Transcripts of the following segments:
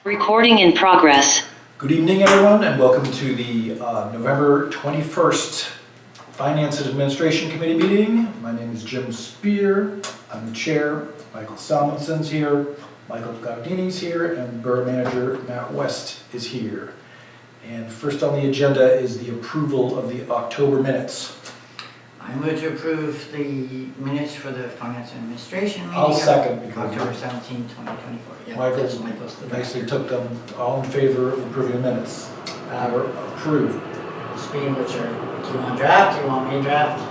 Recording in progress. Good evening, everyone, and welcome to the November 21st Finance and Administration Committee meeting. My name is Jim Spear. I'm the chair. Michael Salmonson's here. Michael Gaudini's here, and Borough Manager Matt West is here. And first on the agenda is the approval of the October minutes. I move to approve the minutes for the Finance and Administration meeting. I'll second because October 17, 2024. Yeah, Michael that's Michael's the nicely took them. All in favor of approving the minutes? Are approved. Speaking which, do you want draft? Do you want me to draft?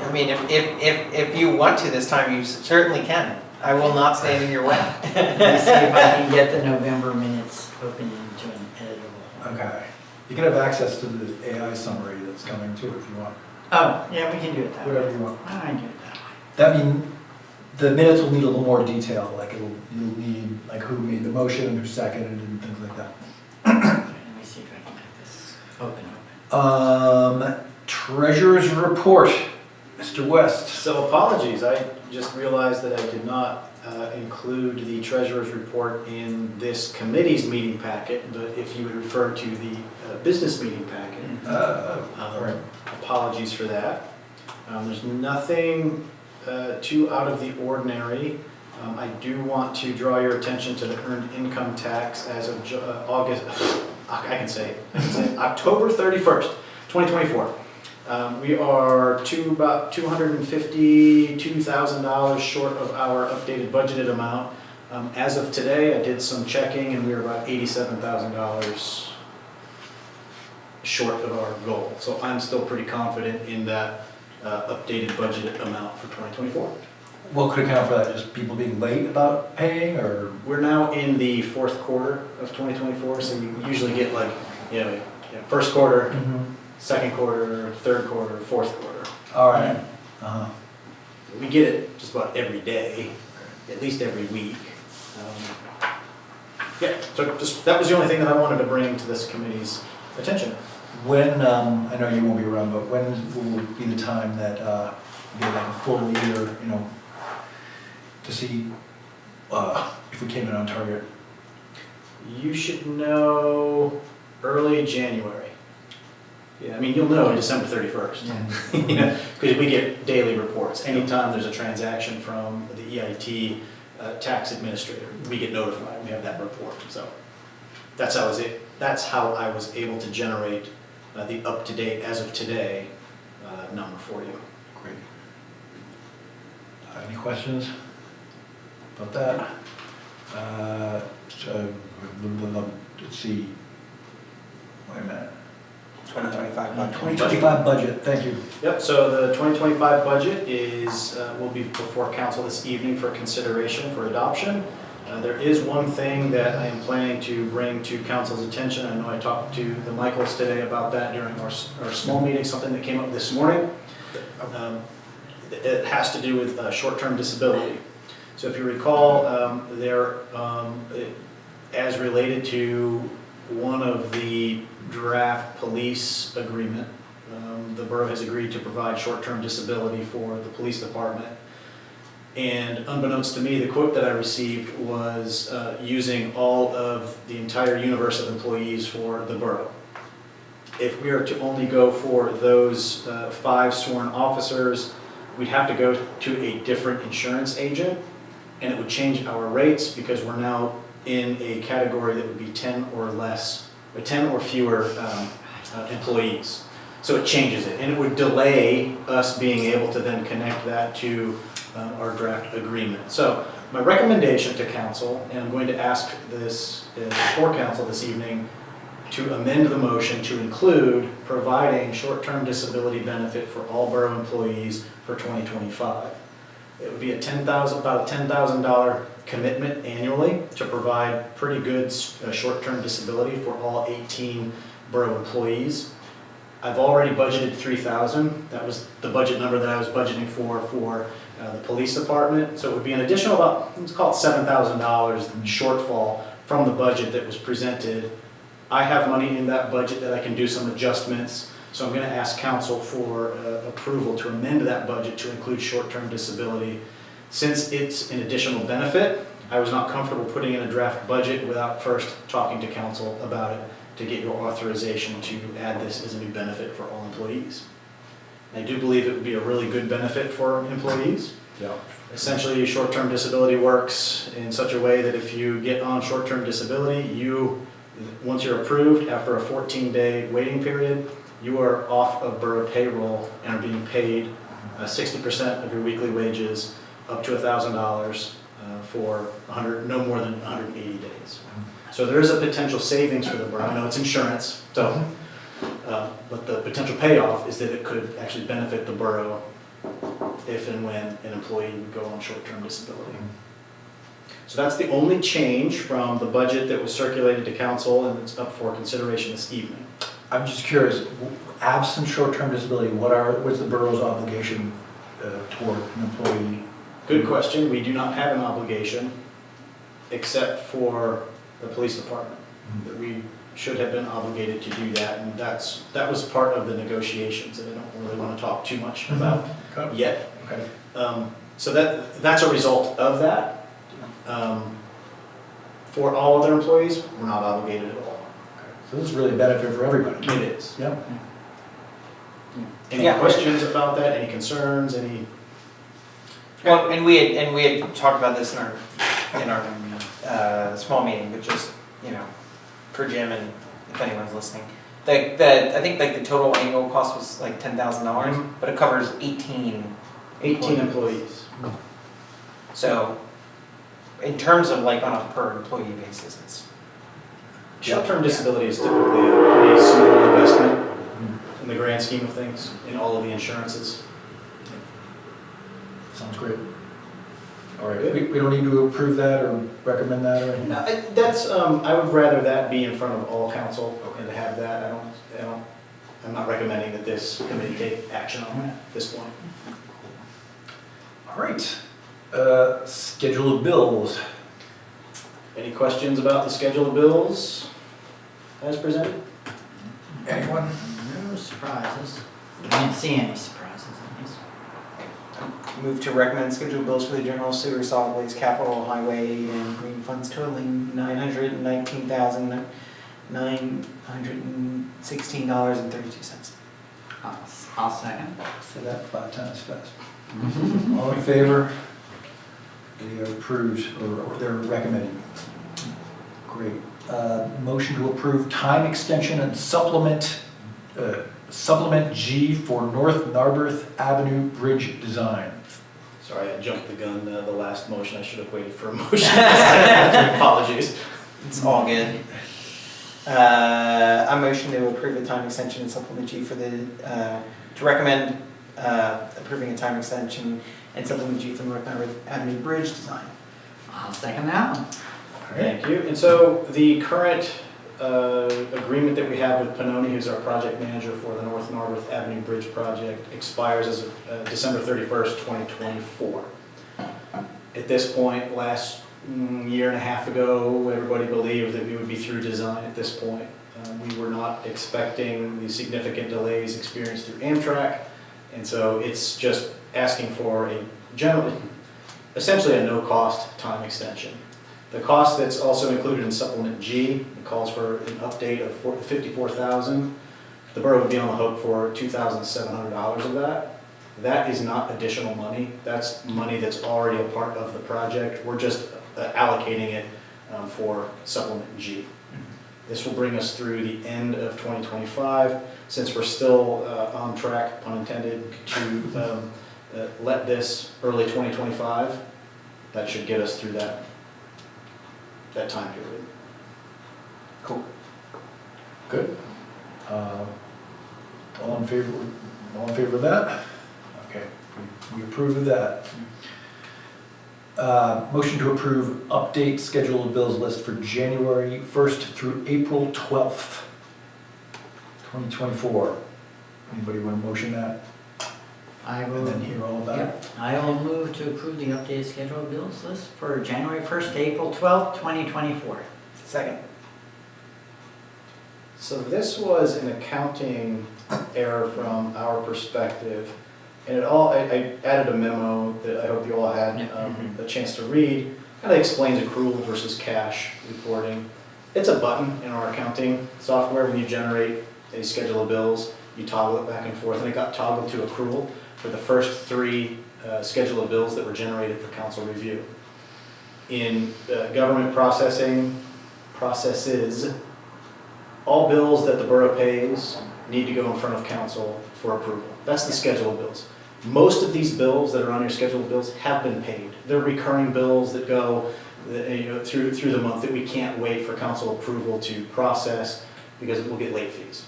I mean, if you want to this time, you certainly can. I will not stand in your way. Let me see if I can get the November minutes open into an editable. Okay. You can have access to the AI summary that's coming too if you want. Oh, yeah, we can do it that way. Whatever you want. I can do it that way. That mean, the minutes will need a little more detail, like you'll need, like who made the motion and who seconded and things like that. Let me see if I can get this open. Treasurer's report, Mr. West. So apologies, I just realized that I did not include the treasurer's report in this committee's meeting packet, but if you would refer to the business meeting packet, Right. apologies for that. There's nothing too out of the ordinary. I do want to draw your attention to the earned income tax as of October 31st, 2024. We are about $252,000 short of our updated budgeted amount. As of today, I did some checking and we are about $87,000 short of our goal. So I'm still pretty confident in that updated budgeted amount for 2024. What could account for that? Just people being late about paying, or? We're now in the fourth quarter of 2024, so you usually get like, first quarter, second quarter, third quarter, fourth quarter. All right. We get it just about every day, at least every week. So just that was the only thing that I wanted to bring to this committee's attention. When, I know you won't be around, but when will be the time that we get like a full year, to see if we came in on target? You should know early January. Yeah, I mean, you'll know December 31st. Yeah. Because we get daily reports. Anytime there's a transaction from the EIT tax administrator, we get notified. We have that report. So that's how I was able to generate the up-to-date, as of today, number for you. Great. Any questions about that? Let's see. Wait a minute. 2025 budget. 2025 budget, thank you. Yep, so the 2025 budget will be before council this evening for consideration for adoption. There is one thing that I am planning to bring to council's attention. I know I talked to the Michaels today about that during our small meeting, something that came up this morning. It has to do with short-term disability. So if you recall, as related to one of the draft police agreement, the borough has agreed to provide short-term disability for the police department. And unbeknownst to me, the quote that I received was using all of the entire universe of employees for the borough. If we are to only go for those 5 sworn officers, we'd have to go to a different insurance agent, and it would change our rates because we're now in a category that would be 10 or less, or 10 or fewer employees. So it changes it, and it would delay us being able to then connect that to our draft agreement. So my recommendation to council, and I'm going to ask this for council this evening, to amend the motion to include providing short-term disability benefit for all borough employees for 2025. It would be about a $10,000 commitment annually to provide pretty good short-term disability for all 18 borough employees. I've already budgeted $3,000. That was the budget number that I was budgeting for the police department. So it would be an additional about, let's call it $7,000 shortfall from the budget that was presented. I have money in that budget that I can do some adjustments. So I'm going to ask council for approval to amend that budget to include short-term disability. Since it's an additional benefit, I was not comfortable putting in a draft budget without first talking to council about it to get your authorization to add this as a new benefit for all employees. I do believe it would be a really good benefit for employees. Yeah. Essentially, short-term disability works in such a way that if you get on short-term disability, once you're approved, after a 14-day waiting period, you are off of borough payroll and are being paid 60% of your weekly wages, up to $1,000 for no more than 180 days. So there is a potential savings for the borough. I know it's insurance, so, but the potential payoff is that it could actually benefit the borough if and when an employee would go on short-term disability. So that's the only change from the budget that was circulated to council and it's up for consideration this evening. I'm just curious, absent short-term disability, what's the borough's obligation toward an employee? Good question. We do not have an obligation except for the police department. That we should have been obligated to do that, and that was part of the negotiations that I don't really want to talk too much about Okay. yet. Okay. So that's a result of that. For all other employees, we're not obligated at all. So this is really a benefit for everybody. It is. Yeah. Any Yeah. questions about that? Any concerns? Any? Well, and we had talked about this in our small meeting, but just, for Jim and if anyone's listening. I think like the total annual cost was like $10,000, but it covers 18. 18 employees. So in terms of like on a per employee basis, it's. Short-term disability is typically a pretty small investment in the grand scheme of things, in all of the insurances. Sounds great. All right, we don't need to approve that or recommend that or anything? No, I would rather that be in front of all council and to have that. I'm not recommending that this committee take action on that at this point. All right, schedule of bills. Any questions about the schedule of bills as presented? Anyone? No surprises. I didn't see any surprises at least. Move to recommend scheduled bills for the general sewer, solid waste, capital, highway, and green funds totaling $919,916.32. I'll second. Say that 5 times fast. All in favor? They are approved, or they're recommended. Great. Motion to approve time extension and supplement G for North Narberth Avenue Bridge design. Sorry, I jumped the gun, the last motion. I should have waited for a motion. Apologies. It's all good. I motion to approve a time extension and supplement G for to recommend approving a time extension and supplement G for North Narberth Avenue Bridge design. I'll second that one. Thank you. And so the current agreement that we have with Panoni, who's our project manager for the North Narberth Avenue Bridge project, expires as of December 31st, 2024. At this point, last year and a half ago, everybody believed that we would be through design at this point. We were not expecting the significant delays experienced through Amtrak, and so it's just asking for essentially a no-cost time extension. The cost that's also included in Supplement G, it calls for an update of $54,000. The borough would be on the hook for $2,700 of that. That is not additional money. That's money that's already a part of the project. We're just allocating it for Supplement G. This will bring us through the end of 2025. Since we're still on track, pun intended, to let this early 2025, that should get us through that time period. Cool. Good. All in favor of that? Okay, we approve of that. Motion to approve update schedule of bills list for January 1st through April 12th, 2024. Anybody want to motion that? I And will. then hear all about it? Yep. I will move to approve the updated schedule of bills list for January 1st to April 12th, 2024. Second. So this was an accounting error from our perspective. And I added a memo that I hope you all had a chance to read. Kind of explains accrual versus cash reporting. It's a button in our accounting software. When you generate a schedule of bills, you toggle it back and forth, and it got toggled to accrual for the first 3 schedule of bills that were generated for council review. In government processes, all bills that the borough pays need to go in front of council for approval. That's the schedule of bills. Most of these bills that are on your schedule of bills have been paid. They're recurring bills that go through the month that we can't wait for council approval to process because it will get late fees.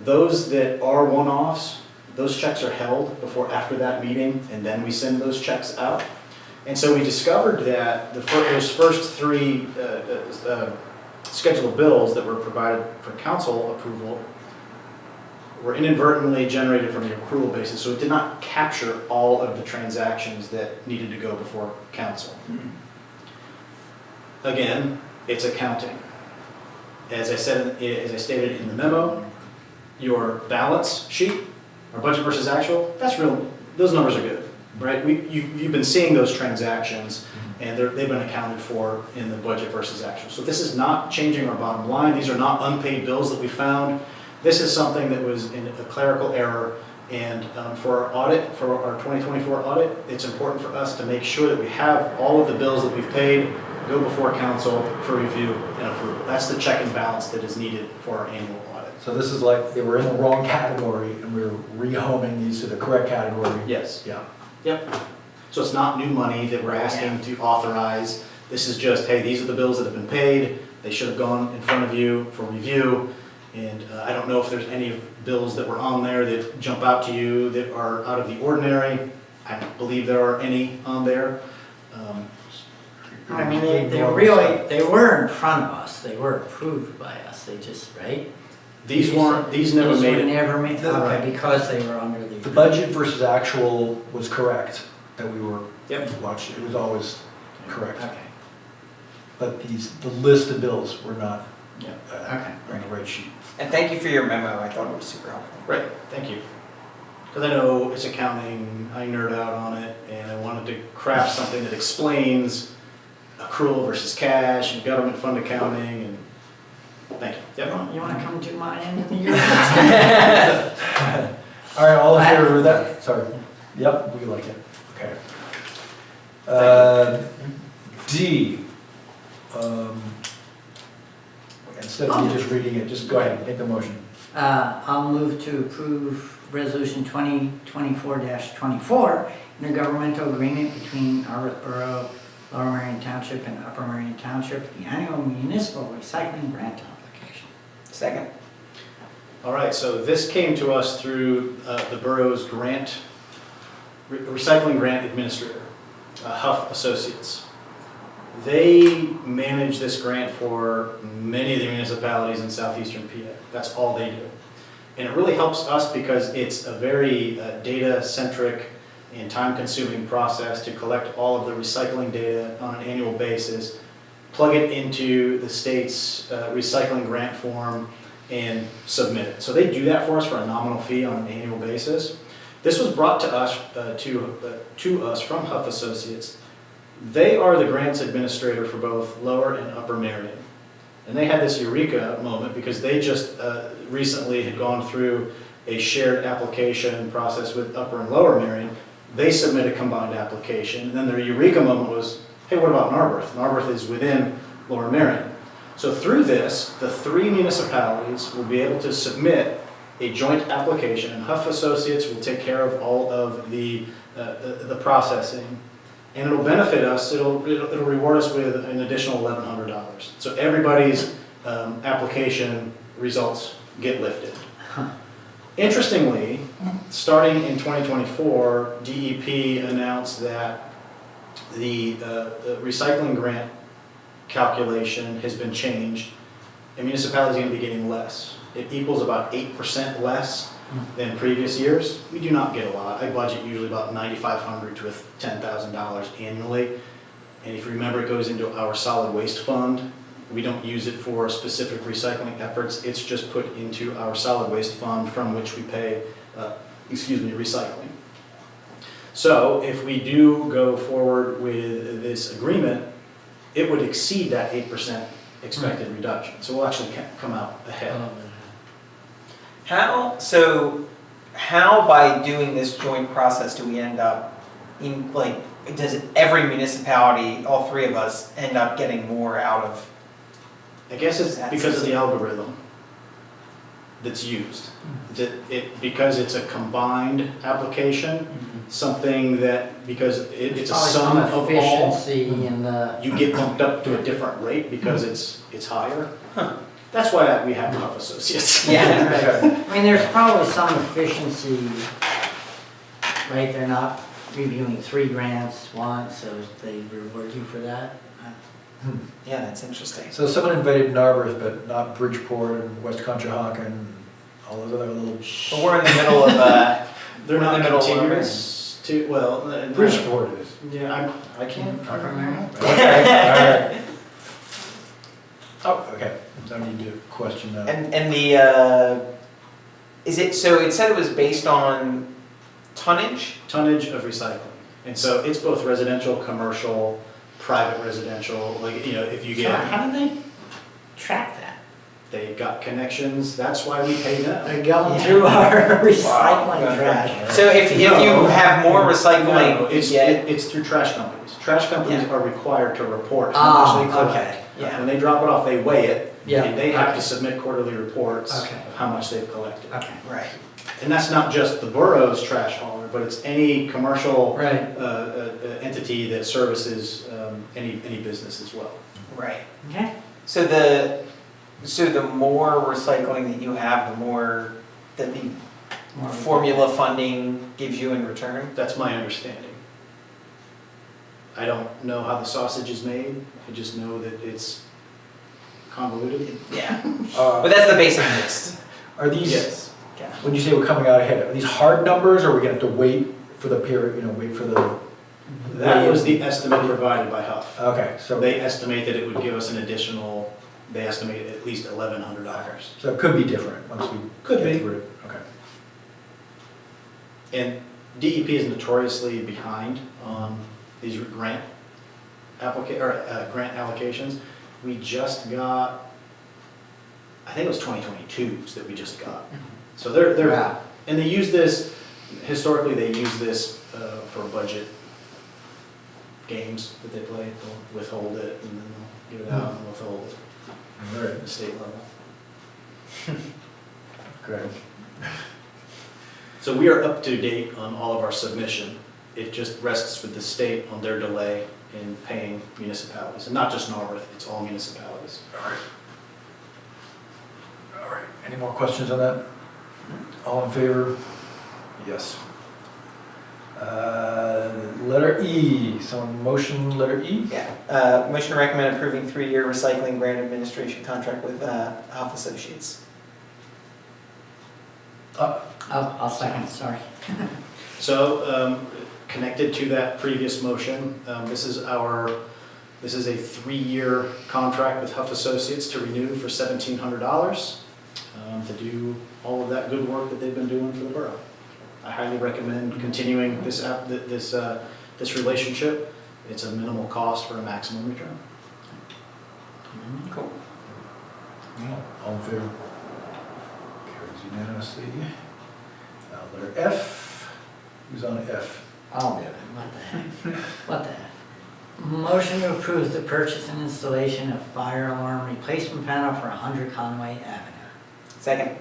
Those that are one-offs, those checks are held before after that meeting, and then we send those checks out. And so we discovered that those first 3 scheduled bills that were provided for council approval were inadvertently generated from the accrual basis, so it did not capture all of the transactions that needed to go before council. Again, it's accounting. As I stated in the memo, your balance sheet, or budget versus actual, that's real. Those numbers are good, right? You've been seeing those transactions, and they've been accounted for in the budget versus actual. So this is not changing our bottom line. These are not unpaid bills that we found. This is something that was in a clerical error, and for our audit, for our 2024 audit, it's important for us to make sure that we have all of the bills that we've paid go before council for review and approval. That's the check and balance that is needed for our annual audit. So this is like they were in the wrong category and we were rehoming these to the correct category. Yes. Yeah. Yep. So it's not new money that we're asking to authorize. This is just, hey, these are the bills that have been paid. They should have gone in front of you for review. And I don't know if there's any bills that were on there that jump out to you that are out of the ordinary. I don't believe there are any on there. I mean, they were in front of us, they were approved by us, they just, right? These never These were made it. never made, Right. okay, because they were under The the. budget versus actual was correct that we were Yep. watching. It was always correct. Okay, But the list of bills were not yeah, uh, okay. on the right sheet. And thank you for your memo, I thought it was super helpful. Right, thank you. Because I know it's accounting, I nerd out on it, and I wanted to craft something that explains accrual versus cash and government fund accounting, and thank you. Yep. You wanna come to my end of the year? All right, all in favor of that? Sorry. Yep, we like it. Okay. D. Instead of me just reading it, just go ahead, make the motion. I'll move to approve resolution 2024-24, intergovernmental agreement between our borough, Lower Marion Township and Upper Marion Township, the annual municipal recycling grant application. Second. All right, so this came to us through the borough's grant, recycling grant administrator, Huff Associates. They manage this grant for many of the municipalities in southeastern PA. That's all they do. And it really helps us because it's a very data-centric and time-consuming process to collect all of the recycling data on an annual basis, plug it into the state's recycling grant form, and submit it. So they do that for us for a nominal fee on an annual basis. This was brought to us from Huff Associates. They are the grants administrator for both Lower and Upper Marion. And they had this eureka moment because they just recently had gone through a shared application process with Upper and Lower Marion. They submit a combined application, and then their eureka moment was, hey, what about Narberth? Narberth is within Lower Marion. So through this, the 3 municipalities will be able to submit a joint application, and Huff Associates will take care of all of the processing. And it'll benefit us, it'll reward us with an additional $1,100. So everybody's application results get lifted. Interestingly, starting in 2024, DEP announced that the recycling grant calculation has been changed, and municipalities are going to be getting less. It equals about 8% less than previous years. We do not get a lot. I budget usually about $9,500 to $10,000 annually. And if you remember, it goes into our solid waste fund. We don't use it for specific recycling efforts. It's just put into our solid waste fund from which we pay, recycling. So if we do go forward with this agreement, it would exceed that 8% expected reduction. So we'll actually come out ahead. How by doing this joint process do we end up in, like, does every municipality, all three of us, end up getting more out of? I guess it's That's because of the easy. algorithm that's used. Because it's a combined application, something that, because it's a Probably sum some of all, efficiency in the, you get bumped up to a different rate because it's higher. That's why we have Huff Associates. Yeah. I mean, there's probably some efficiency, right? They're not reviewing 3 grants once, so they reward you for that. Yeah, that's interesting. So someone invited Narberth, but not Bridgeport and West Conshohocken and all those other little. But we're in the middle of They're We're in not the middle of continuous to, well. Bridgeport is. Yeah, I can't. Okay, all right. Oh, okay, don't need to question that. and the is it so? It said it was based on tonnage. Tonnage of recycling. And so it's both residential, commercial, private residential, like, you know, if you So get, how do they track that? they got connections, that's why we pay them. They're going through our recycling Wow. trash. So if you No. have more recycling, No, you it's, get it's through trash companies. Trash companies Yeah. are required to report how much they collect. Okay. yeah. When they drop it off, they weigh it, Yeah. and they have okay. to submit quarterly reports Okay. of how much they've collected. Okay. Right. And that's not just the borough's trash hauler, but it's any commercial Right. entity that services any business as well. Right. Okay. So the more recycling that you have, the more that the formula funding gives you in return. That's my understanding. I don't know how the sausage is made, I just know that it's convoluted. Yeah. But that's the basic gist. Are these, Yes. Yeah. when you say we're coming out ahead, are these hard numbers, or are we gonna have to wait for the period, wait for the, That was the estimate provided by Huff. okay, so, They estimate that it would give us an additional, they estimate at least $1,100. so it could be different once we Could get be. through it, okay. And DEP is notoriously behind on these grant grant allocations. We just got, I think it was 2022s that we just got. So they're, Wow. and they use this, historically, they use this for budget games that they play. They'll withhold it and then they'll give it out and withhold it All right, at the state level. great. So we are up to date on all of our submission. It just rests with the state on their delay in paying municipalities, and not just Narberth, it's all municipalities. All right. All right, any more questions on that? All in favor? Yes. Letter E, someone motion letter E? Yeah. Motion to recommend approving 3-year recycling grant administration contract with Huff Associates. I'll second, sorry. So, connected to that previous motion, this is a 3-year contract with Huff Associates to renew for $1,700 to do all of that good work that they've been doing for the borough. I highly recommend continuing this relationship. It's a minimal cost for a maximum return. Cool. All in favor? Carries unanimously. Letter F, who's on F? I'll do it, what the heck? What the heck? Motion to approve the purchase and installation of fire alarm replacement panel for 100 Conway Avenue. Second.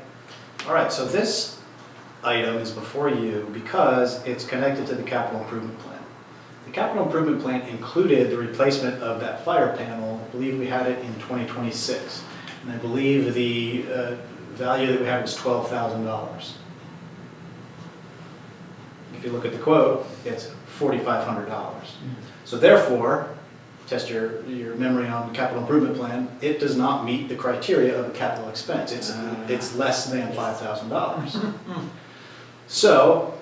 All right, so this item is before you because it's connected to the capital improvement plan. The capital improvement plan included the replacement of that fire panel. I believe we had it in 2026. And I believe the value that we had was $12,000. If you look at the quote, it's $4,500. So therefore, test your memory on the capital improvement plan, it does not meet the criteria of a capital expense. It's less than $5,000. So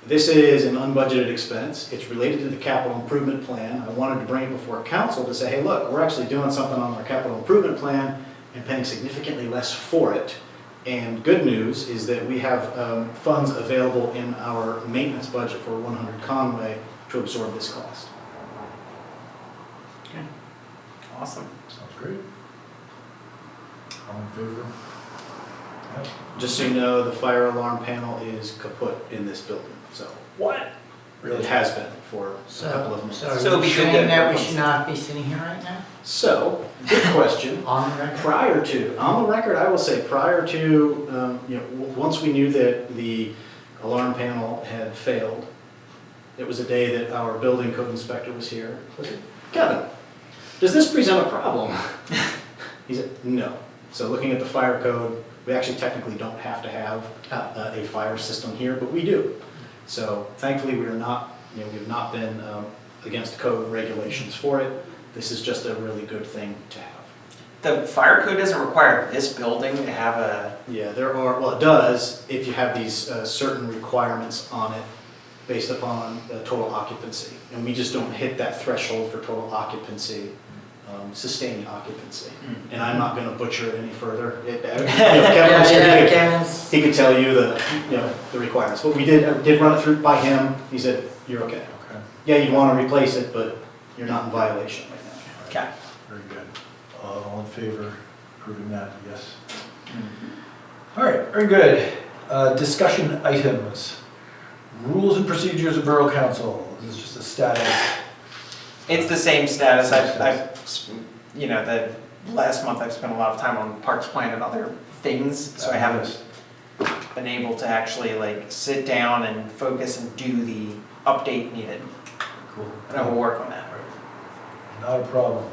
this is an unbudgeted expense. It's related to the capital improvement plan. I wanted to bring it before council to say, hey, look, we're actually doing something on our capital improvement plan and paying significantly less for it. And good news is that we have funds available in our maintenance budget for 100 Conway to absorb this cost. Awesome. Sounds great. All in favor? Yep. Just so you know, the fire alarm panel is kaput in this building, so What? it has been for a couple of months. So So are it'd you be good saying to- that we should not be sitting here right now? So, good question. On the record? Prior to, on the record, I will say, prior to, once we knew that the alarm panel had failed, it was a day that our building code inspector was here. I said, Kevin, does this present a problem? He said, no. So looking at the fire code, we actually technically don't have to have a fire system here, but we do. So thankfully, we are not, we have not been against code regulations for it. This is just a really good thing to have. The fire code doesn't require this building to have a, Yeah, there are, well, it does if you have these certain requirements on it based upon total occupancy. And we just don't hit that threshold for total occupancy, sustained occupancy. And I'm not gonna butcher it any further. If Kevin was here, Kevin's. he could tell you the requirements. But we did run it through by him. He said, you're okay. Okay, Yeah, you wanna replace it, but you're not in violation right now. okay. very good. All in favor of approving that? Yes. All right, very good. Discussion items. Rules and procedures of Borough Council. This is just a status. It's the same status. The last month I've spent a lot of time on Parks Plan and other things, so I haven't been able to actually like sit down and focus and do the update needed. Cool. And I will work on that. Not a problem.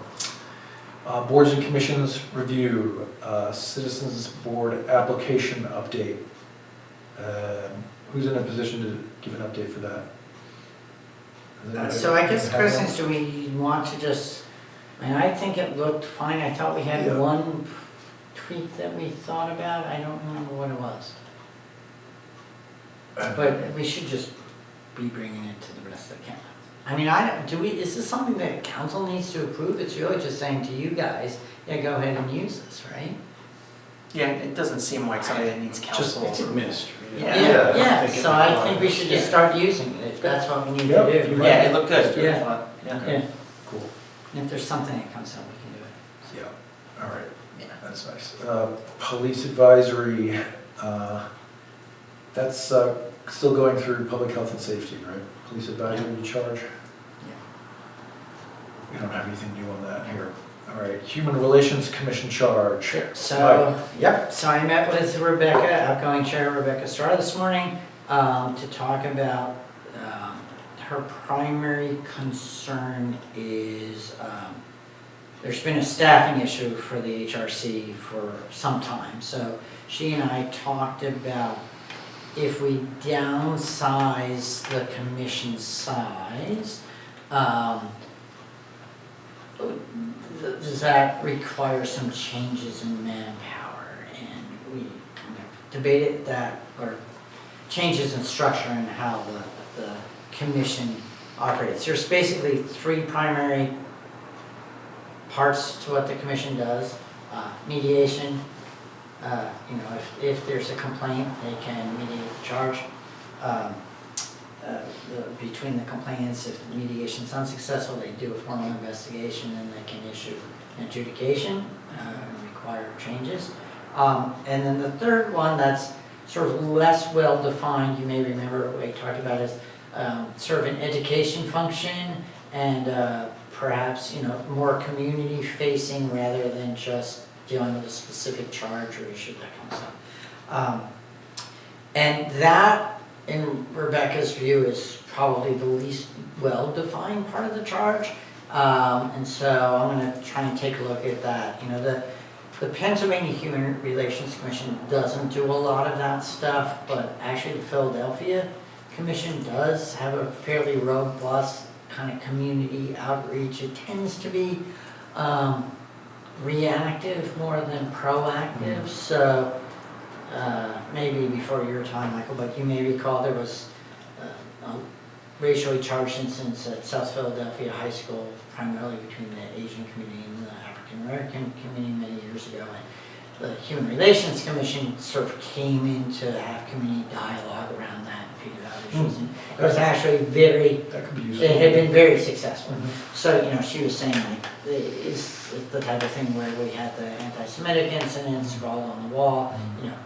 Boards and commissions review, citizens board application update. Who's in a position to give an update for that? So I guess the question is, do we want to just, I think it looked fine. I thought we had Yeah. one tweak that we thought about. I don't remember what it was. But we should just be bringing it to the rest of the council. Is this something that council needs to approve? It's really just saying to you guys, yeah, go ahead and use this, right? Yeah, it doesn't seem like something that needs Just, council. it's administrative. Yeah, it so I might think we should just Yeah. start using it, if that's what we need Yep, to you're do. right. Yeah, it looked good. Yeah. Yeah, Cool. and if there's something that comes up, we can do it. Yeah, all right. Yeah. That's nice. Police advisory, that's still going through public health and safety, right? Police advisory charge? We don't have anything new on that here. All right, Human Relations Commission charge. So, so I met with Rebecca, outgoing chair Rebecca Starr this morning, to talk about, her primary concern is, there's been a staffing issue for the HRC for some time. So she and I talked about if we downsize the commission size, does that require some changes in manpower? And we kind of debated that, or changes in structure and how the commission operates. There's basically three primary parts to what the commission does. Mediation, if there's a complaint, they can mediate the charge. Between the complainants, if mediation's unsuccessful, they do a formal investigation and they can issue an adjudication and require changes. And then the third one that's sort of less well-defined, you may remember what we talked about, is sort of an education function and perhaps more community-facing rather than just dealing with a specific charge or issue that comes up. And that, in Rebecca's view, is probably the least well-defined part of the charge. And so I'm going to try and take a look at that. The Pennsylvania Human Relations Commission doesn't do a lot of that stuff, but actually the Philadelphia Commission does have a fairly robust kind of community outreach. It tends to be reactive more than proactive. So maybe before your time, Michael, but you may recall there was a racially charged incidents at South Philadelphia High School, primarily between the Asian community and the African American community many years ago. And the Human Relations Commission sort of came in to have community dialogue around that. If figured out issues. And it was actually very, That could be useful. it had been very successful. So, you know, she was saying like, it's the type of thing where we had the anti-Semitic incidents, scrawled on the wall, you know.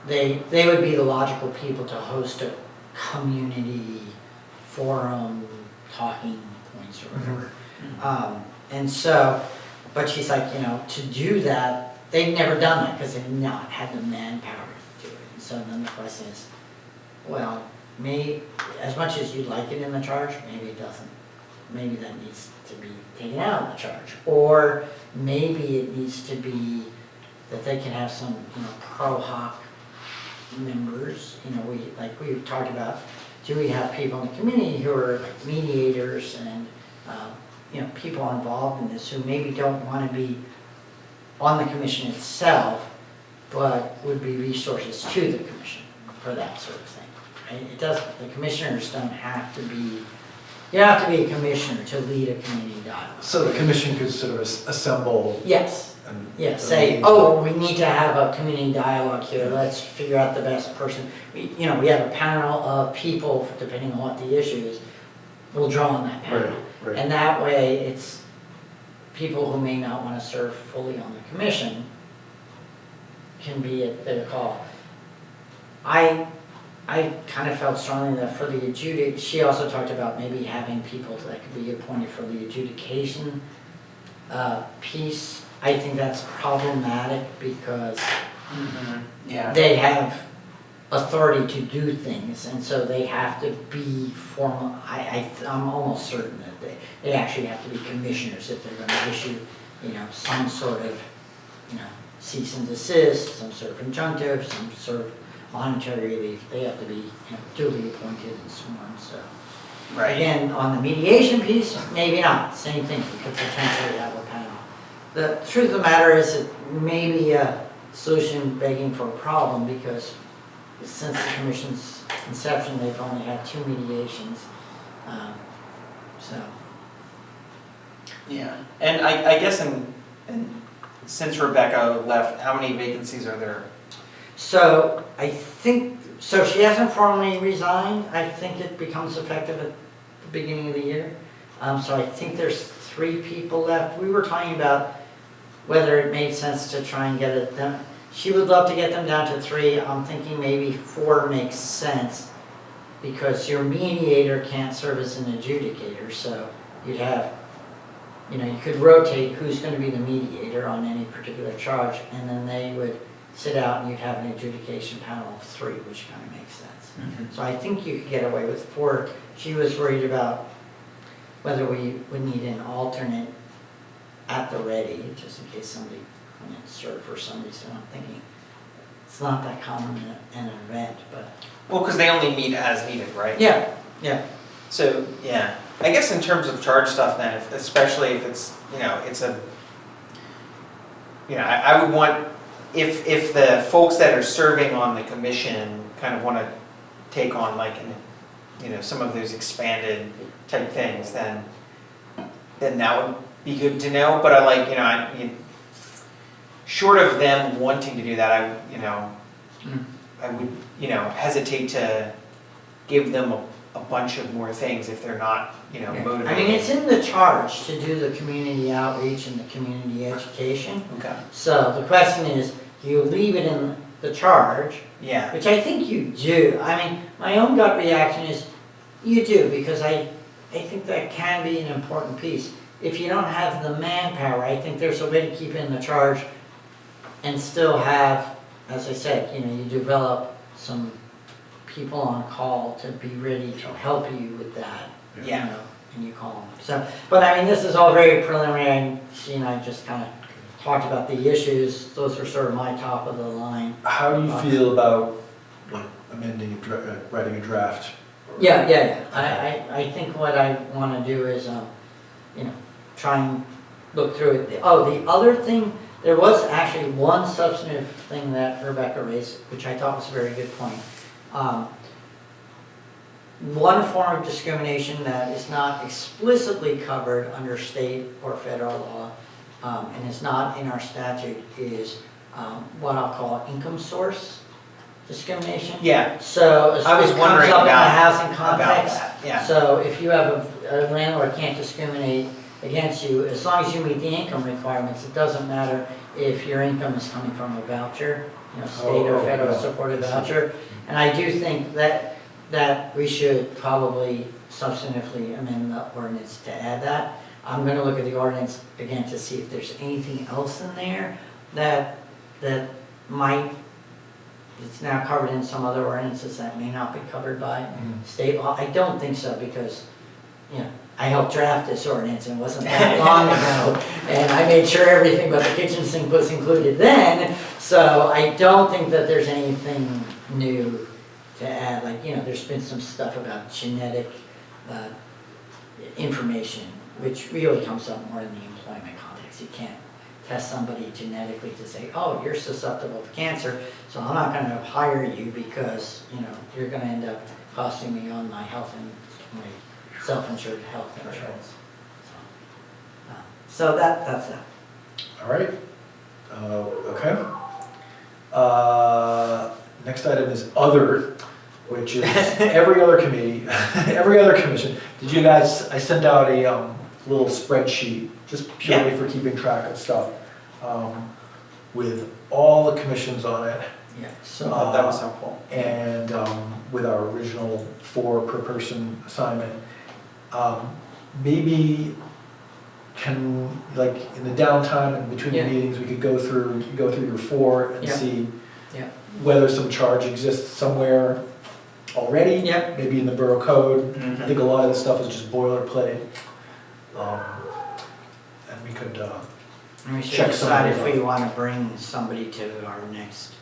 They would be the logical people to host a community forum, talking points or whatever. And so, but she's like, you know, to do that, they've never done that because they've not had the manpower to do it. And so then the question is, well, maybe, as much as you'd like it in the charge, maybe it doesn't. Maybe that needs to be taken out of the charge. Or maybe it needs to be that they can have some, you know, pro hoc members. You know, we talked about, do we have people in the community who are like mediators and, you know, people involved in this who maybe don't want to be on the commission itself, but would be resources to the commission for that sort of thing. Right? It doesn't, the commissioners don't have to be, you don't have to be a commissioner to lead a community dialogue. So the commission could sort of assemble Yes, and. yeah, say, oh, we need to have a community dialogue here, let's figure out the best person. You know, we have a panel of people, depending on what the issue is, we'll draw on that panel. Right, right. And that way, it's people who may not want to serve fully on the commission can be at their call. I kind of felt strongly that for the she also talked about maybe having people that could be appointed for the adjudication piece. I think that's problematic because Yeah. they have authority to do things, and so they have to be formal. I'm almost certain that they actually have to be commissioners if they're gonna issue, you know, some sort of, you know, cease and desist, some sort of injunctive, some sort of monetary relief. They have to be, you know, duly appointed and sworn, so. Right. Again, on the mediation piece, maybe not, same thing, we could potentially have a panel. The truth of the matter is it may be a solution begging for a problem because since the commission's inception, they've only had 2 mediations. So, Yeah, and I guess since Rebecca left, how many vacancies are there? so I think, so she hasn't formally resigned. I think it becomes effective at the beginning of the year. So I think there's 3 people left. We were talking about whether it made sense to try and get it done. She would love to get them down to 3. I'm thinking maybe 4 makes sense because your mediator can't serve as an adjudicator. So you'd have, you know, you could rotate who's going to be the mediator on any particular charge, and then they would sit out and you'd have an adjudication panel of 3, which kind of makes sense. So I think you could get away with 4. She was worried about whether we would need an alternate at the ready, just in case somebody couldn't serve for some reason. I'm thinking it's not that common in an event, but Well, because they only meet as needed, right? yeah. So, yeah, I guess in terms of charge stuff then, especially if it's, you know, it's a, you know, I would want, if the folks that are serving on the commission kind of want to take on like, you know, some of those expanded type things, then that would be good to know. But I like, you know, short of them wanting to do that, I would, you know, hesitate to give them a bunch of more things if they're not, you know, motivated. I mean, it's in the charge to do the community outreach and the community education. Okay. So the question is, do you leave it in the charge, Yeah. which I think you do. I mean, my own gut reaction is you do, because I think that can be an important piece. If you don't have the manpower, I think there's a way to keep it in the charge and still have, as I said, you know, you develop some people on call to be ready to help you with that. Yeah. You know, and you call them. So, but I mean, this is all very preliminary, and she and I just kind of talked about the issues. Those were sort of my top of the line. How do you feel about like, amending, writing a draft? Yeah. I think what I want to do is, you know, try and look through it. Oh, the other thing, there was actually one substantive thing that Rebecca raised, which I thought was a very good point. One form of discrimination that is not explicitly covered under state or federal law, and is not in our statute, is what I'll call income source. discrimination. Yeah, So it I was comes wondering up in the about- housing about context. that, yeah. So if you have a landlord can't discriminate against you, as long as you meet the income requirements, it doesn't matter if your income is coming from a voucher, state or federal yeah. supported voucher. And I do think that we should probably substantively amend the ordinance to add that. I'm gonna look at the ordinance again to see if there's anything else in there that might, it's now covered in some other ordinances that may not be covered by state law. I don't think so because, I helped draft this ordinance and it wasn't that long ago. And I made sure everything but the kitchen sink was included then. So I don't think that there's anything new to add. Like, there's been some stuff about genetic information, which really comes up more in the employment context. You can't test somebody genetically to say, oh, you're susceptible to cancer, so I'm not gonna hire you because, you're gonna end up costing me on my health and my self-insured health insurance. So that's that. All right. Okay. Next item is other, which is every other committee, every other commission. Did you guys, I sent out a little spreadsheet, just purely for keeping track of stuff, with all the commissions on it, Yeah, so, that was helpful. and with our original 4 per person assignment. Maybe can, like, in the downtime and between the Yeah. meetings, we could go through your 4 and Yeah. see Yeah. whether some charge exists somewhere already. Yeah. Maybe in the borough code. Mhm. I think a lot of this stuff is just boilerplate. And we could, and we should check some decide of if it we off. wanna bring somebody to our next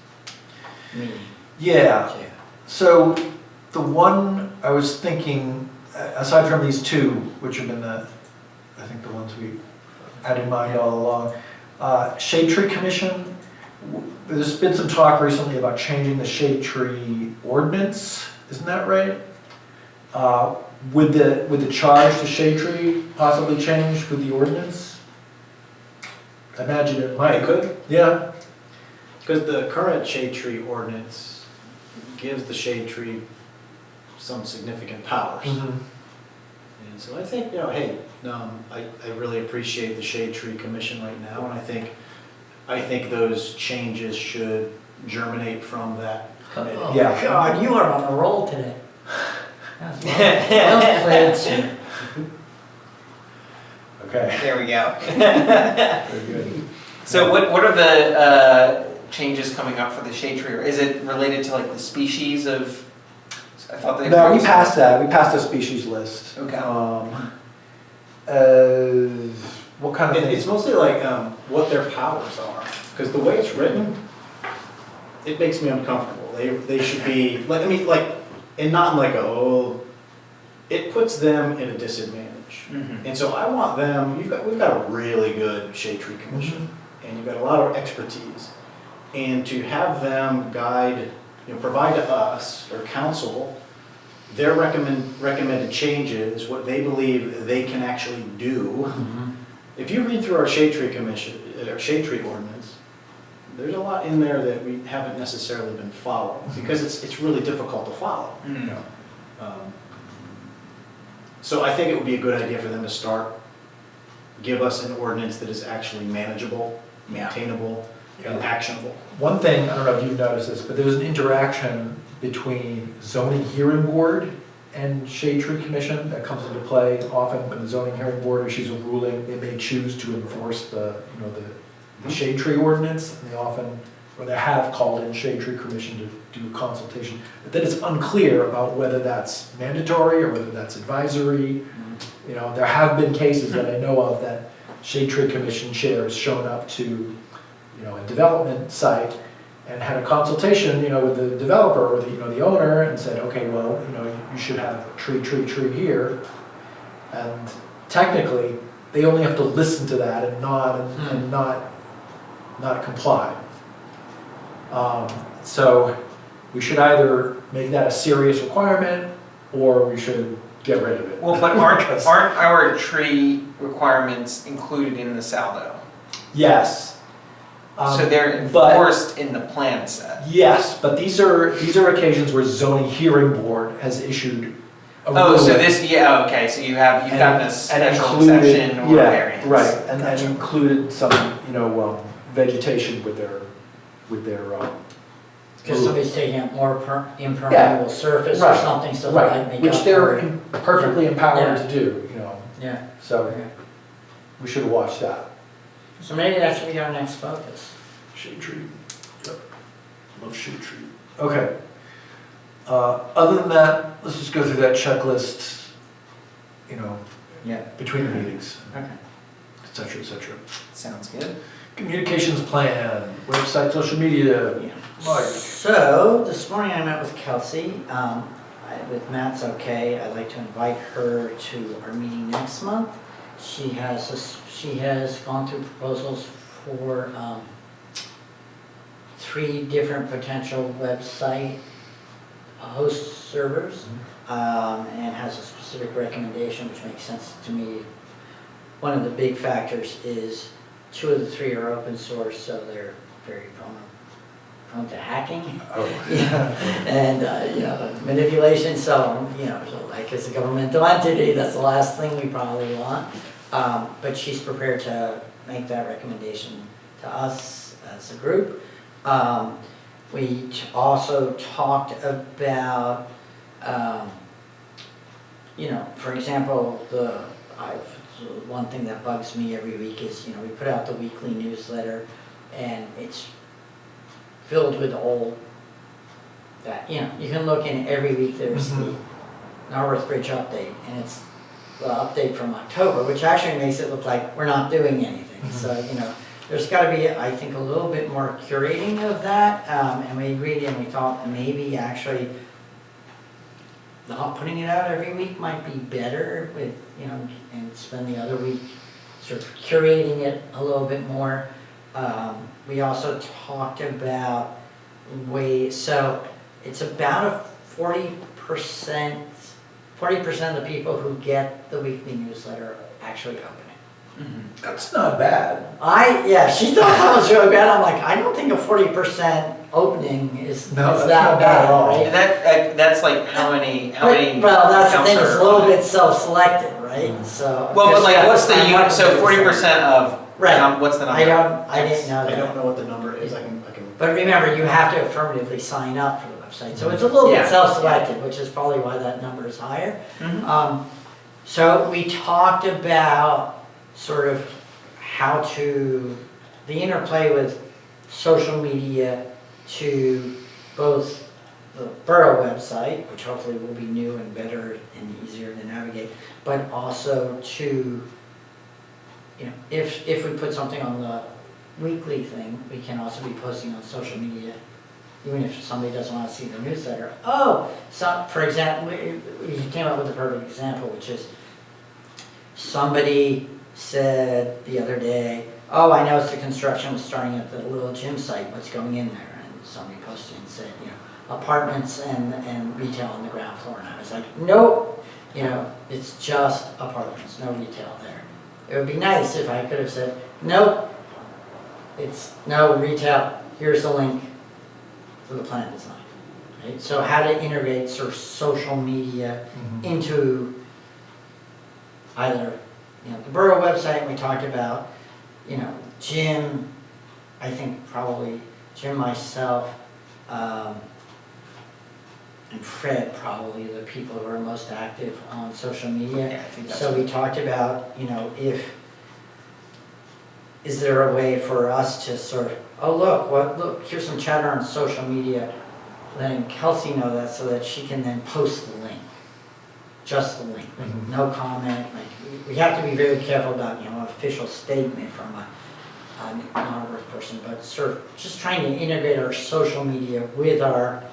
meeting. yeah. too. So the one I was thinking, aside from these 2, which have been I think the ones we had in mind all along, Shade Tree Commission, there's been some talk recently about changing the shade tree ordinance, isn't that right? Would the charge to shade tree possibly change with the ordinance? I imagine it might. It could. Yeah. Because the current shade tree ordinance gives the shade tree some significant powers. Mhm. And so I think, hey, I really appreciate the Shade Tree Commission right now, and I think those changes should germinate from that committee. Oh, Yeah. God, you are on a roll today. That's well played, sir. Okay. There we go. Very good. So what are the changes coming up for the shade tree? Or is it related to like the species of, I thought they. No, we passed that. We passed a species list. Okay. What kind of It's things? mostly like what their powers are, because the way it's written, it makes me uncomfortable. They should be, like, and not in like it puts them in a disadvantage. Mhm. And so I want them, we've got a really good Shade Tree Commission, and you've got a lot of expertise. And to have them guide, provide to us, or counsel, their recommended changes, what they believe they can actually do. If you read through our Shade Tree Commission, our Shade Tree ordinance, there's a lot in there that we haven't necessarily been following, because it's really difficult to follow. Mhm. So I think it would be a good idea for them to give us an ordinance that is actually manageable, maintainable, and actionable. One thing, I don't know if you've noticed this, but there's an interaction between zoning hearing board and Shade Tree Commission that comes into play often when the zoning hearing board issues a ruling. They may choose to enforce the shade tree ordinance, and they often, or they have called in Shade Tree Commission to do consultation. But then it's unclear about whether that's mandatory or whether that's advisory. There have been cases that I know of that Shade Tree Commission chairs shown up to, a development site and had a consultation, with the developer or the owner, and said, okay, well, you should have tree here. And technically, they only have to listen to that and nod and not comply. So we should either make that a serious requirement, or we should get rid of it. Well, but aren't our tree requirements included in the saldo? Yes. So they're but- enforced in the plan set. Yes, but these are occasions where zoning hearing board has issued a Oh, so ruling this, yeah, okay, so you've gotten a and special included- exception or yeah, variance. right, and Gotcha. included some, vegetation with their, Because somebody's taking up more impermeable surface or Right, something, so that might make which up they're for it. perfectly empowered Yeah. to do, Yeah, so okay. we should watch that. So maybe that should be our next focus. Shade tree, yep, love shade tree. Okay. Other than that, let's just go through that checklist, Yeah, between the meetings, okay. et cetera, et cetera. Sounds good. Communications plan, website, social media, Mike. So, this morning I met with Kelsey, with Matt's okay, I'd like to invite her to our meeting next month. She has gone through proposals for, 3 different potential website host servers, and has a specific recommendation, which makes sense to me. One of the big factors is 2 of the 3 are open source, so they're very prone to hacking. Oh. And, manipulation, so, so like as a governmental entity, that's the last thing we probably want. But she's prepared to make that recommendation to us as a group. We also talked about, for example, one thing that bugs me every week is, we put out the weekly newsletter and it's filled with old, that, you can look in every week, there's the Narworth Bridge update, and it's the update from October, which actually makes it look like we're not doing anything. So, there's gotta be, I think, a little bit more curating of that, and we agreed and we thought maybe actually not putting it out every week might be better with, and spend the other week sort of curating it a little bit more. We also talked about so it's about a 40% of the people who get the weekly newsletter actually open it. That's not bad. She thought that was really bad. I'm like, I don't think a 40% opening is No, that's that not bad at all. right? And that's like how many Well, that's the thing, accounts it's are a little on it? bit self-selected, right? So. Well, but like, what's the I'm unit, not so gonna do 40% of, Right. what's the number? I didn't know I that. don't know what the number is, I can, But remember, you have to affirmatively sign up for the website, so it's a little Yeah. bit self-selected, which is probably why that number is higher. Mhm. So we talked about sort of how the interplay with social media to both the borough website, which hopefully will be new and better and easier to navigate, but also to, if we put something on the weekly thing, we can also be posting on social media, even if somebody doesn't want to see the newsletter. For example, we came up with a perfect example, which is somebody said the other day, I noticed the construction was starting at the little gym site, what's going in there? And somebody posted and said, apartments and retail on the ground floor. And I was like, nope, it's just apartments, no retail there. It would be nice if I could have said, nope, it's no retail, here's the link for the plan design. Right? So how to integrate sort of social media into either, the borough website we talked about, Jim, I think probably Jim, myself, and Fred probably the people who are most active on social media. Yeah, I think that's. So we talked about, is there a way for us to sort of, look, here's some chatter on social media, letting Kelsey know that so that she can then post the link. Just the link, like no comment, like, we have to be very careful about, an official statement from a non-work person, but sort of just trying to integrate our social media with our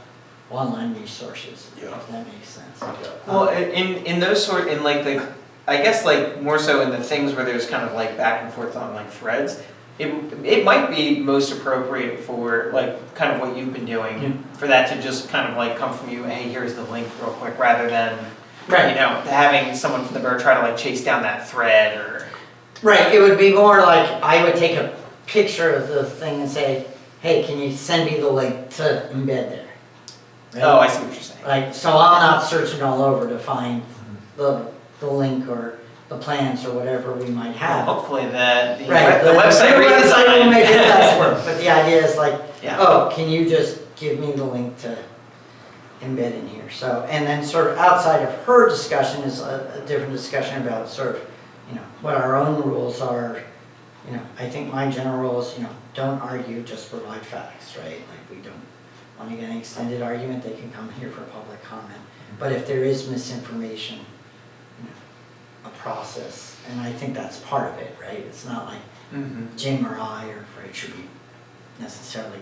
online resources, Yeah. if that makes sense. Well, in those I guess like more so in the things where there's kind of like back and forth on like threads, it might be most appropriate for like kind of what you've been doing, for that to just kind of like come from you, hey, here's the link real quick, rather than, Right. having someone from the borough try to like chase down that thread or. Right, it would be more like, I would take picture of the thing and say, hey, can you send me the link to embed there? Right? Oh, I see what you're saying. Like, so I'm not searching all over to find the link or the plans or whatever we might have. Hopefully the Right, the website will redesign. make it less work, but the idea is like, Yeah. oh, can you just give me the link to embed in here? So, and then sort of outside of her discussion is a different discussion about sort of, what our own rules are. I think my general rule is, don't argue, just provide facts, right? Like, we don't want to get an extended argument, they can come here for public comment. But if there is misinformation, a process, and I think that's part of it, right? It's not like Mhm. Jim or I or Fred should be necessarily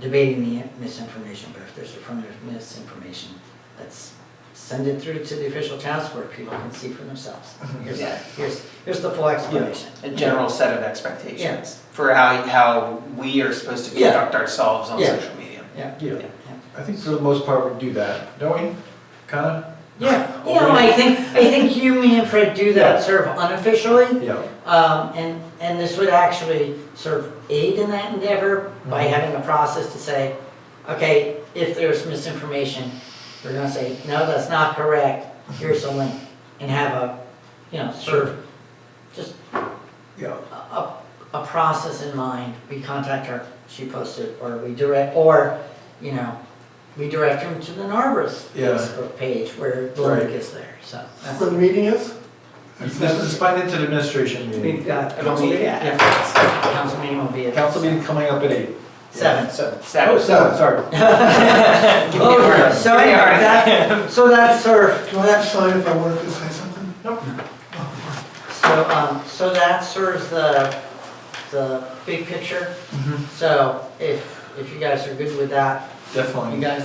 debating the misinformation, but if there's affirmative misinformation, let's send it through to the official channels where people can see for themselves. Yeah. Here's the full explanation. A general set of expectations Yeah. for how we are supposed to Yeah. conduct ourselves on Yeah. social media. Yeah. Yeah, I think for the most part we do that, don't we? Kinda? Yeah, I think you, me, and Fred do that sort of unofficially. Yeah. And this would actually sort of aid in that endeavor by Mhm. having a process to say, okay, if there's misinformation, we're gonna say, no, that's not correct, here's a link. And have sort of just Yeah. a process in mind. We contact her, she posts it, or we direct, or, we direct them to the Narberth Yeah. Facebook page where the link Right. is there, so. that's- When the meeting is? This is finance and administration meeting. We've got Council meeting? council meeting will be at Council meeting coming up at 8. 7. Seven. Oh, Saturday. 7, sorry. Give me a Okay, word. so Give me a anyway, word. so that's sort of, Do I have to sign if I wanted to say something? Nope. so that's sort of the big picture. Mhm. So if you guys are good with that, you Definitely, guys,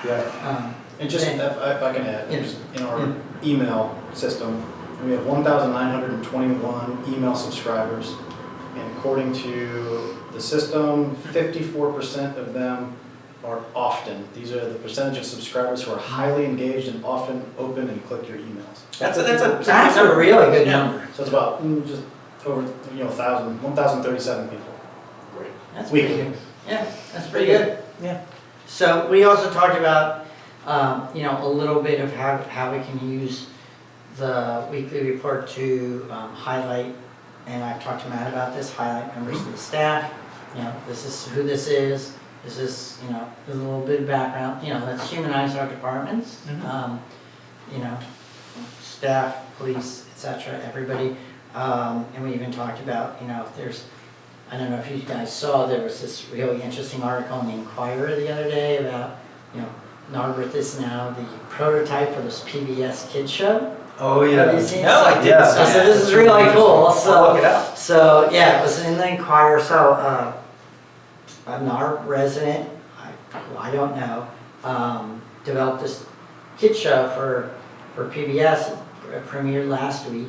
yeah. And just, if I can add, Yeah. just in our email system, we have 1,921 email subscribers. And according to the system, 54% of them are often. These are the percentage of subscribers who are highly engaged and often open and click your emails. That's a that's a really good Yeah. number. So it's about just over, 1,037 people. That's pretty Weekly. good. Yeah, that's pretty good. Yeah. So we also talked about, a little bit of how we can use the weekly report to highlight, and I've talked to Matt about this, highlight members of the staff. This is who this is. This is, there's a little bit of background, let's humanize our departments. Mhm. Staff, police, et cetera, everybody. And we even talked about, if there's, I don't know if you guys saw, there was this really interesting article in the Inquirer the other day about, Narberth is now the prototype for this PBS Kids Show. Oh, Have you yeah. seen No, I some? didn't Yeah. see So that. this is really cool, I'll so. look it up. So, yeah, it was in the Inquirer, so, a NARB resident, who I don't know, developed this kid show for PBS, it premiered last week,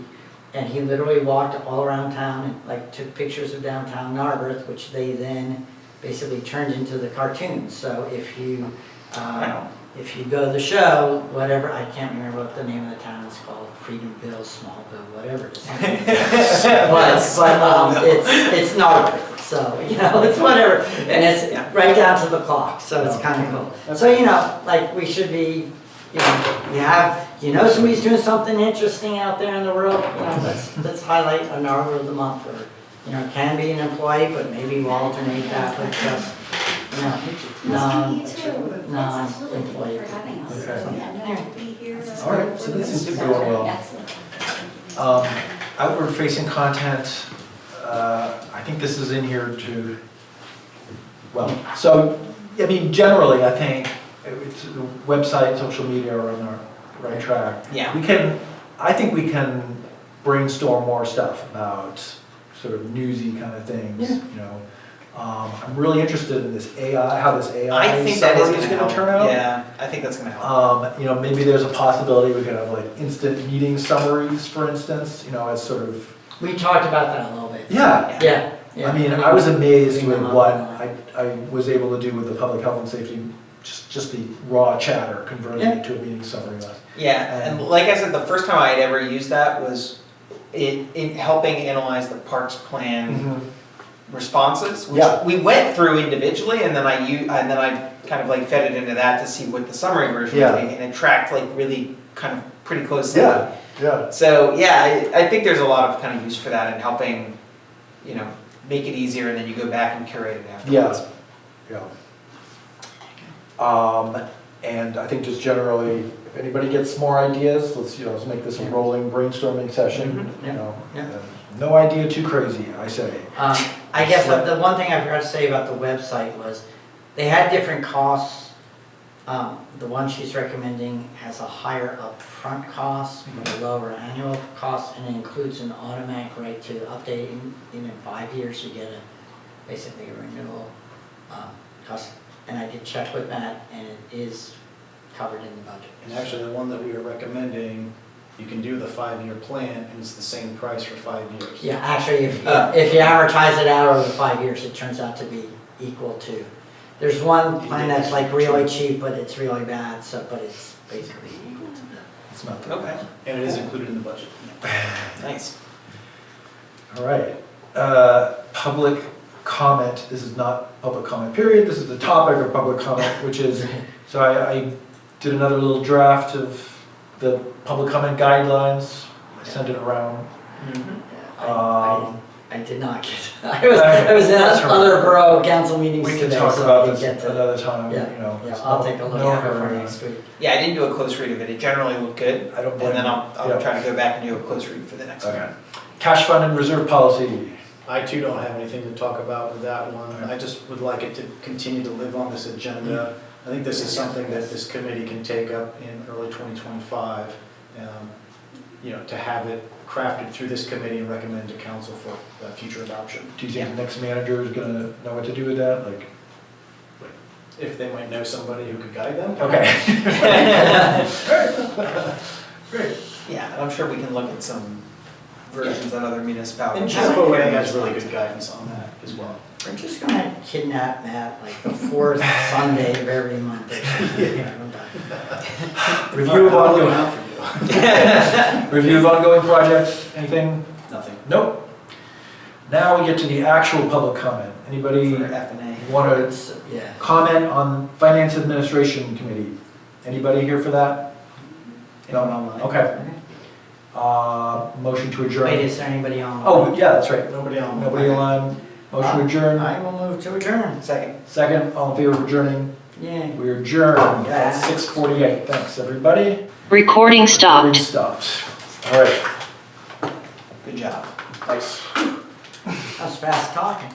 and he literally walked all around town and like took pictures of downtown Narberth, which they then basically turned into the cartoons. So if you, Wow. if you go to the show, whatever, I can't remember what the name of the town is called, Freedomville, Smallville, whatever it is. But it's Narberth, so, it's whatever, and it's Yeah. right down to the clock, so it's kind of cool. So, like, we should be, somebody's doing something interesting out there in the world, let's highlight a Narberth of the month, or, it can be an employee, but maybe we'll alternate that with just, non-employee. All right, so this is going well. Outward facing content, I think this is in here to, generally, I think it's the website, social media are on the right track. Yeah. I think we can brainstorm more stuff about sort of newsy kind of things, I'm really interested in this AI, how this AI I think that is summary gonna help. turn out. Yeah, I think that's gonna help. Maybe there's a possibility we could have like instant meeting summaries, for instance, as sort of, We talked about that a little bit. yeah. Yeah. I mean, I was amazed Bring with them up what on that. I was able to do with the public health and safety, just the raw chatter, converting Yeah. it to a meeting summary last. Yeah, and like I said, the first time I had ever used that was in helping analyze the parks plan Mm-hmm. responses, which Yeah. we went through individually, and then I kind of like fed it into that to see what the summary version Yeah. would be, and it tracked like really kind of pretty closely. Yeah. So yeah, I think there's a lot of kind of use for that in helping, you know, make it easier, and then you go back and curate it afterwards. Yeah. And I think just generally, if anybody gets more ideas, let's make this a rolling brainstorming session, Mhm. you know. Yeah. No idea too crazy, I say. I guess the one thing I forgot to say about the website was, they had different costs. The one she's recommending has a higher upfront cost, but a lower annual cost, and it includes an automatic right to update in 5 years, you get basically a renewal cost. And I did check with Matt, and it is covered in the budget. And actually, the one that we are recommending, you can do the 5-year plan, and it's the same price for 5 years. Yeah, actually, if you amortize it out over 5 years, it turns out to be equal to. There's one plan that's like really cheap, but it's really bad, but it's basically equal to that. It's not that Okay, bad. And it is included in the budget. nice. All right. Public comment, this is not public comment period, this is the topic of public comment, which is, so I did another little draft of the public comment guidelines, I sent it around. I did not get, I was in other borough council meetings We today, can talk so I about didn't this get to. another time, you Yeah, know. Yeah, there's I'll take a look no at it for hurry. next week. Yeah, I didn't do a close read of it. It generally looked good, I don't and blame then you. I'll Yeah. try to go back and do a close read for the next one. Okay. Cash fund and reserve policy. I too don't have anything to talk about with that one. Okay. I just would like it to continue to live on this agenda. I think this is something that this committee can take up in early 2025, you know, to have it crafted through this committee and recommend to council for future adoption. Do you think the next manager is gonna know what to do with that? Like, If they might know somebody who could guide them. okay. Great. Yeah, and I'm sure we can look at some versions on other And municipalities. GFOA has really good guidance on that as well. We're just gonna kidnap Matt like the fourth Sunday of every month or something. Review of ongoing, review of ongoing projects, anything? Nothing. Nope. Now we get to the actual public comment. Anybody For F&A. want to It's, yeah. comment on Finance Administration Committee? Anybody here for that? No? Anyone online? Okay. Motion to adjourn. Wait, is there anybody on? Oh, yeah, that's right. Nobody on. Nobody online. Motion to adjourn. I will move to adjourn. Second. Second, all in favor of adjourning? Yeah. We adjourn at Yeah. 6:48. Thanks, everybody. Recording stopped. Recording stopped. All right. Good job. Nice. That was fast talking.